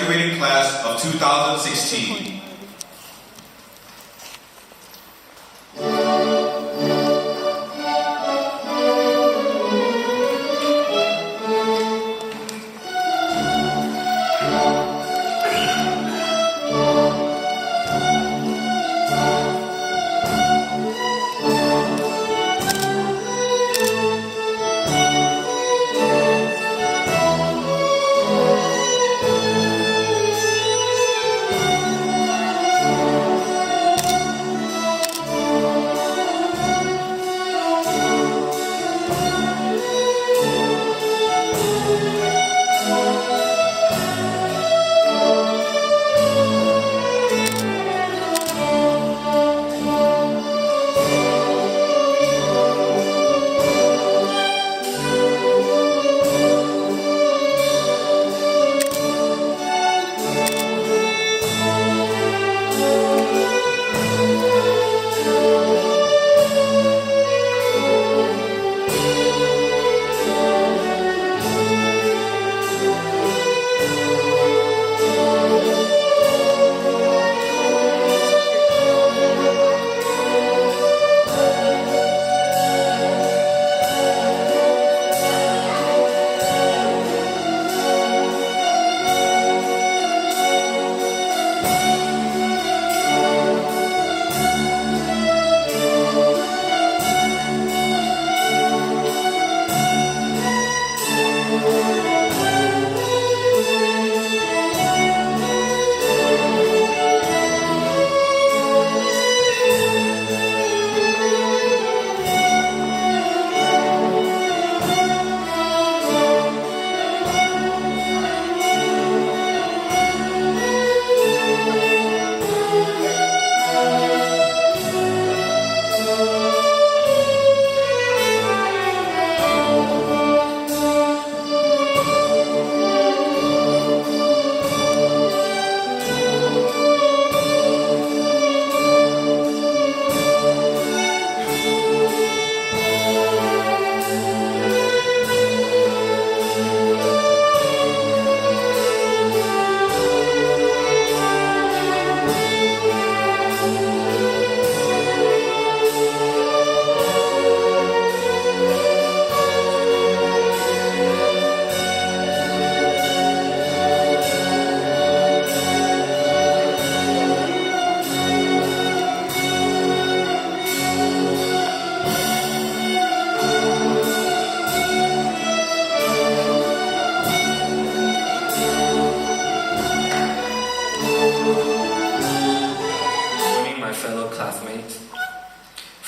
graduating class of 2016.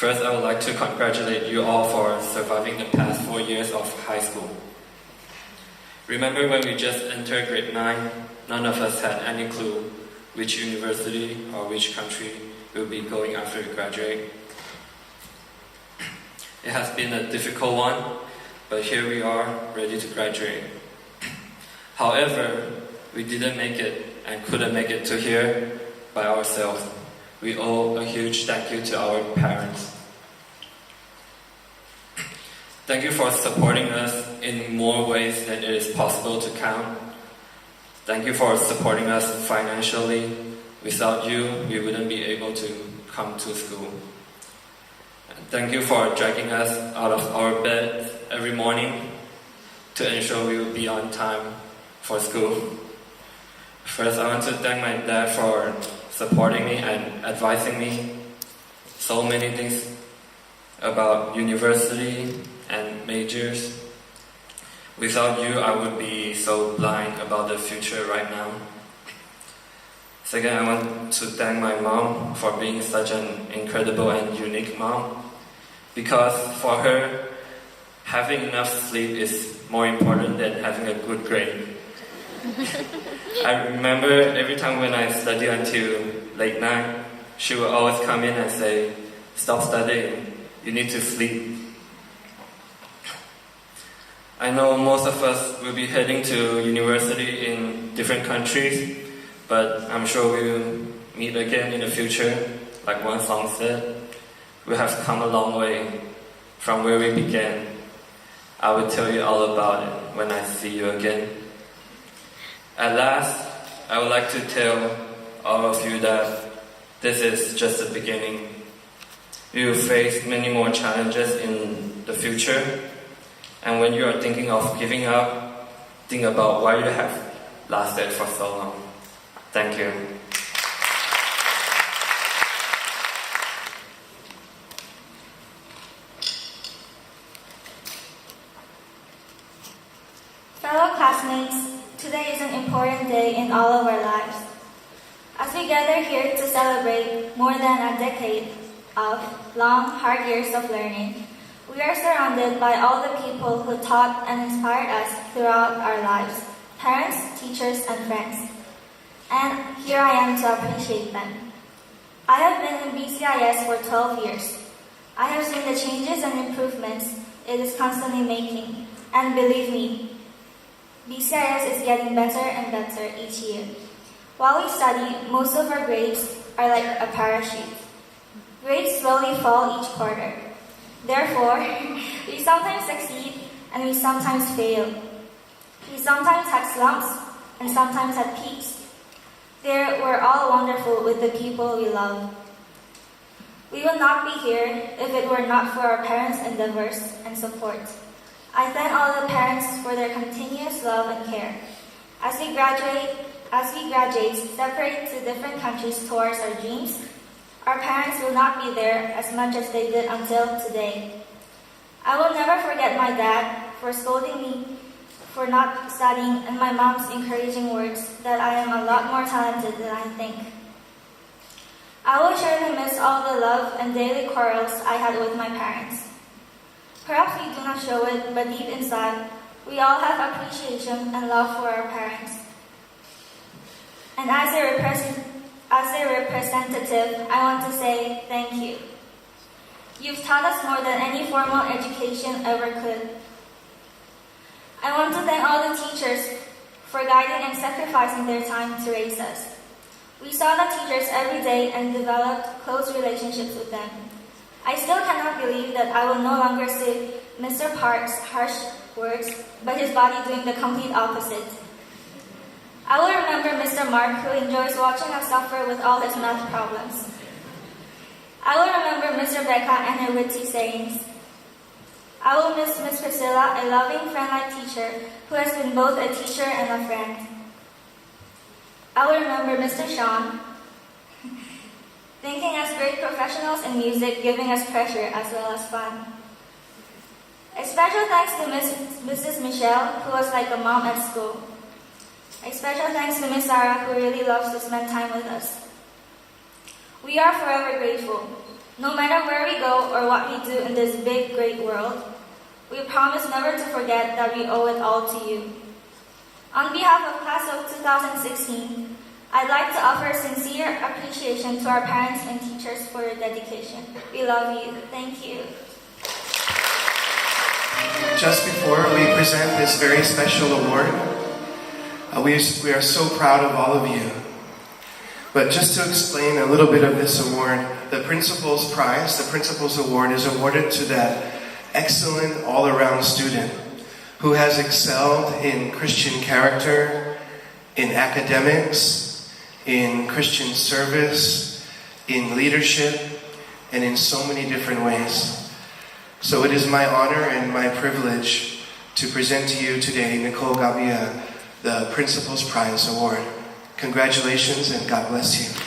First, I would like to congratulate you all for surviving the past 4 years of high school. Remember when we just entered grade 9, none of us had any clue which university or which country we'll be going after we graduate. It has been a difficult one, but here we are, ready to graduate. However, we didn't make it and couldn't make it to here by ourselves. We owe a huge thank you to our parents. Thank you for supporting us in more ways than it is possible to count. Thank you for supporting us financially. Without you, we wouldn't be able to come to school. Thank you for dragging us out of our beds every morning to ensure we will be on time for school. First, I want to thank my dad for supporting me and advising me so many things about university and majors. Without you, I would be so blind about the future right now. Second, I want to thank my mom for being such an incredible and unique mom. Because for her, having enough sleep is more important than having a good grade. I remember every time when I study until late night, she would always come in and say, "Stop studying, you need to sleep." I know most of us will be heading to university in different countries, but I'm sure we will meet again in the future. Like one song said, we have come a long way from where we began. I will tell you all about it when I see you again. At last, I would like to tell all of you that this is just the beginning. You will face many more challenges in the future, and when you are thinking of giving up, think about why you have lasted for so long. Thank you. Fellow classmates, today is an important day in all of our lives. As we gather here to celebrate more than a decade of long, hard years of learning, we are surrounded by all the people who taught and inspired us throughout our lives, parents, teachers, and friends. And here I am to appreciate them. I have been in BCIS for 12 years. I have seen the changes and improvements it is constantly making, and believe me, BCIS is getting better and better each year. While we study, most of our grades are like a parachute. Grades slowly fall each quarter. Therefore, we sometimes succeed and we sometimes fail. We sometimes had slumps and sometimes had peaks. We're all wonderful with the people we love. We would not be here if it were not for our parents' endeavors and support. I thank all the parents for their continuous love and care. As we graduate, separate to different countries towards our dreams, our parents will not be there as much as they did until today. I will never forget my dad for scolding me for not studying and my mom's encouraging words that I am a lot more talented than I think. I will surely miss all the love and daily quarrels I had with my parents. Perhaps we do not show it, but deep inside, we all have appreciation and love for our parents. And as a representative, I want to say thank you. You've taught us more than any formal education ever could. I want to thank all the teachers for guiding and sacrificing their time to raise us. We saw the teachers every day and developed close relationships with them. I still cannot believe that I will no longer say Mr. Park's harsh words, but his body doing the complete opposite. I will remember Mr. Mark, who enjoys watching us suffer with all his math problems. I will remember Mr. Becca and her witty sayings. I will miss Miss Priscilla, a loving, friend-like teacher who has been both a teacher and a friend. I will remember Mr. Sean, thinking us great professionals in music, giving us pressure as well as fun. A special thanks to Mrs. Michelle, who was like a mom at school. A special thanks to Miss Sarah, who really loves to spend time with us. We are forever grateful. No matter where we go or what we do in this big, great world, we promise never to forget that we owe it all to you. On behalf of Class of 2016, I'd like to offer sincere appreciation to our parents and teachers for your dedication. We love you. Thank you. Just before we present this very special award, we are so proud of all of you. But just to explain a little bit of this award, the Principal's Prize, the Principal's Award, is awarded to that excellent all-around student who has excelled in Christian character, in academics, in Christian service, in leadership, and in so many different ways. So it is my honor and my privilege to present to you today Nicole Gabia, the Principal's Prize Award. Congratulations and God bless you.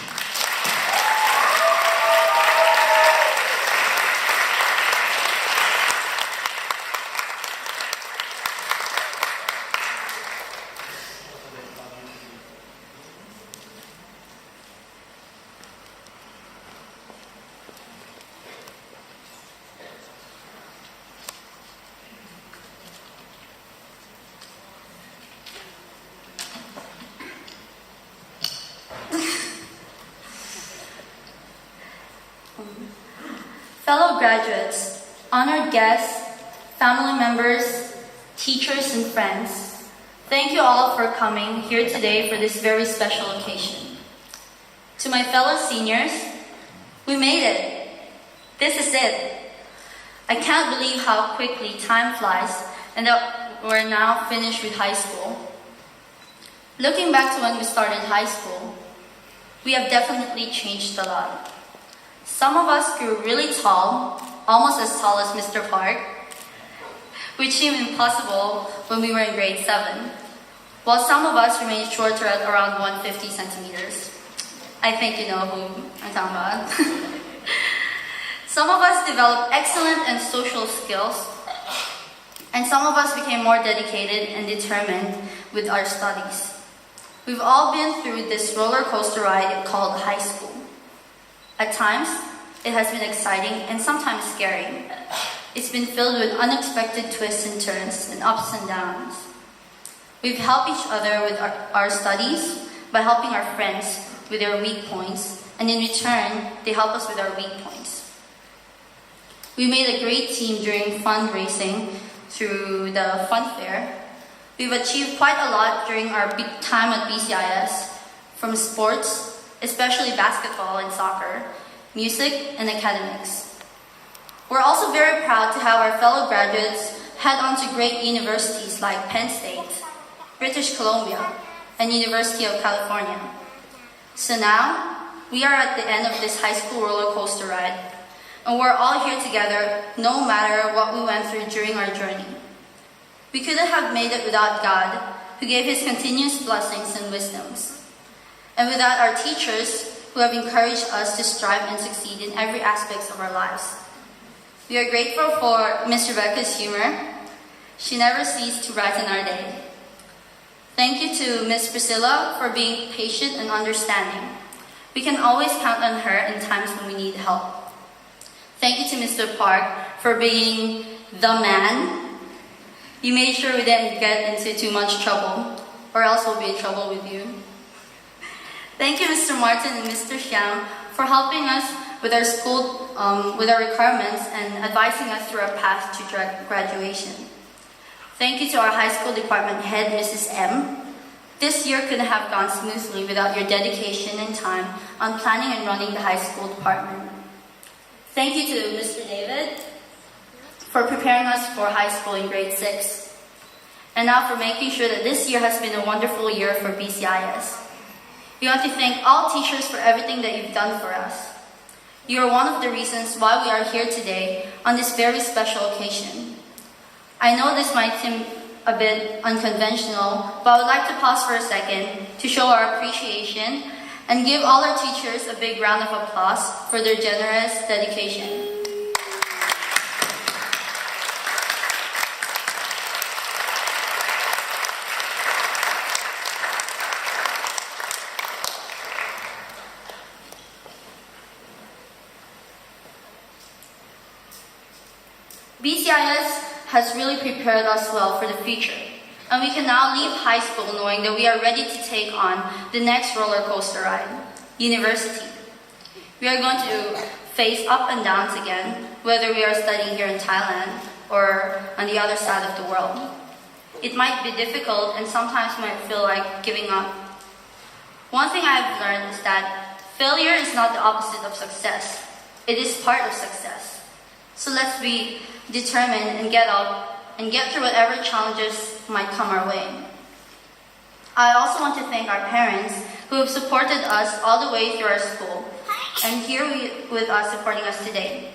Fellow graduates, honored guests, family members, teachers, and friends, thank you all for coming here today for this very special occasion. To my fellow seniors, we made it. This is it. I can't believe how quickly time flies and that we're now finished with high school. Looking back to when we started high school, we have definitely changed a lot. Some of us grew really tall, almost as tall as Mr. Park, which seemed impossible when we were in grade 7, while some of us remained shorter at around 150 centimeters. I think you know who I'm talking about. Some of us developed excellent and social skills, and some of us became more dedicated and determined with our studies. We've all been through this roller coaster ride called high school. At times, it has been exciting and sometimes scary. It's been filled with unexpected twists and turns and ups and downs. We've helped each other with our studies by helping our friends with their weak points, and in return, they help us with our weak points. We made a great team during fundraising through the fun fair. We've achieved quite a lot during our time at BCIS, from sports, especially basketball and soccer, music, and academics. We're also very proud to have our fellow graduates head on to great universities like Penn State, British Columbia, and University of California. So now, we are at the end of this high school roller coaster ride, and we're all here together no matter what we went through during our journey. We couldn't have made it without God, who gave His continuous blessings and wisdoms, and without our teachers, who have encouraged us to strive and succeed in every aspect of our lives. We are grateful for Miss Rebecca's humor. She never ceased to brighten our day. Thank you to Miss Priscilla for being patient and understanding. We can always count on her in times when we need help. Thank you to Mr. Park for being the man. You made sure we didn't get into too much trouble, or else we'll be in trouble with you. Thank you, Mr. Martin and Mr. Xiang, for helping us with our school, with our requirements and advising us through our path to graduation. Thank you to our high school department head, Mrs. M. This year couldn't have gone smoothly without your dedication and time on planning and running the high school department. Thank you to Mr. David for preparing us for high school in grade 6. And now for making sure that this year has been a wonderful year for BCIS. We want to thank all teachers for everything that you've done for us. You are one of the reasons why we are here today on this very special occasion. I know this might seem a bit unconventional, but I would like to pause for a second to show our appreciation and give all our teachers a big round of applause for their generous dedication. BCIS has really prepared us well for the future, and we can now leave high school knowing that we are ready to take on the next roller coaster ride, university. We are going to face up and downs again, whether we are studying here in Thailand or on the other side of the world. It might be difficult and sometimes might feel like giving up. One thing I've learned is that failure is not the opposite of success. It is part of success. So let's be determined and get up and get through whatever challenges might come our way. I also want to thank our parents who have supported us all the way through our school and here with us supporting us today.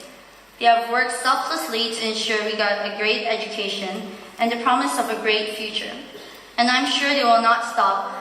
They have worked selflessly to ensure we got a great education and the promise of a great future. And I'm sure they will not stop